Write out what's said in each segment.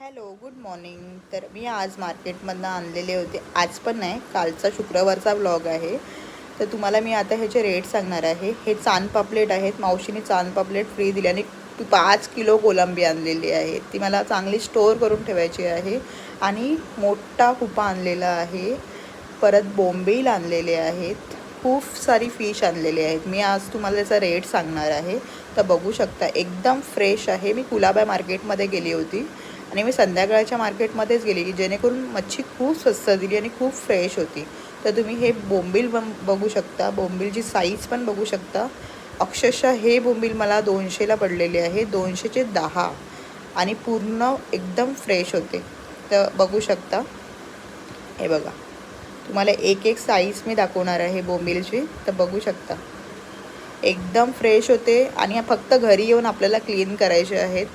Hello, good morning. तर मी आज मार्केटमधनं आणलेले होते, आज पण नाही, कालचा शुक्रवारचा व्लॉग आहे. तर तुम्हाला मी आता ह्याचे रेट सांगणार आहे. हे चांद पापलेट आहेत. मावशीने चांद पापलेट फ्री दिली आणि 5 किलो कोलंबी आणलेली आहे. ती मला चांगली स्टोअर करून ठेवायची आहे. आणि मोठा कुपा आणलेला आहे. परत बोंबील आणलेले आहेत. खूप सारी फिश आणलेली आहेत. मी आज तुम्हाला त्याचा रेट सांगणार आहे. तर बघू शकता, एकदम फ्रेश आहे. मी कुलाबा मार्केटमध्ये गेली होती आणि मी संध्याकाळच्या मार्केटमध्येच गेली की जेणेकरून मच्छी खूप स्वस्त दिली आणि खूप फ्रेश होती. तर तुम्ही हे बोंबील बघू शकता. बोंबीलची साईज पण बघू शकता. अक्षरशः हे बोंबील मला 200ला पडलेले आहे. 200चे 10 आणि पूर्ण एकदम फ्रेश होते. तर बघू शकता, हे बघा. तुम्हाला एक एक साईज मी दाखवणार आहे बोंबीलची. तर बघू शकता, एकदम फ्रेश होते आणि फक्त घरी येऊन आपल्याला क्लीन करायचे आहेत.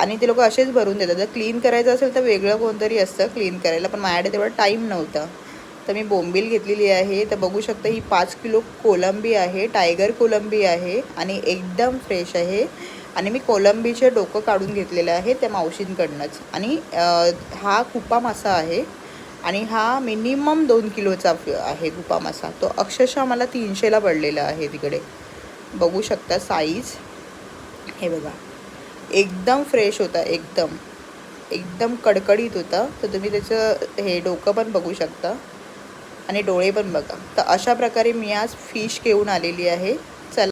आणि ते लोक असेच भरून देतात. जर क्लीन करायचं असेल तर वेगळं कोणतरी असतं क्लीन करायला, पण माझ्याकडे तेवढा टाईम नव्हता. तर मी बोंबील घेतलेली आहे. तर बघू शकता, ही 5 किलो कोलंबी आहे. टायगर कोलंबी आहे आणि एकदम फ्रेश आहे. आणि मी कोलंबीचे डोकं काढून घेतलेलं आहे त्या मावशींकडनंच. आणि हा कुपा मासा आहे आणि हा मिनिमम 2 किलोचा आहे कुपा मासा. तो अक्षरशः मला 300ला पडलेला आहे तिकडे. बघू शकता साईज, हे बघा. एकदम फ्रेश होता, एकदम एकदम कडकडीत होता. तर तुम्ही त्याचं हे डोकं पण बघू शकता आणि डोळे पण बघा. तर अशा प्रकारे मी आज फिश घेऊन आलेली आहे.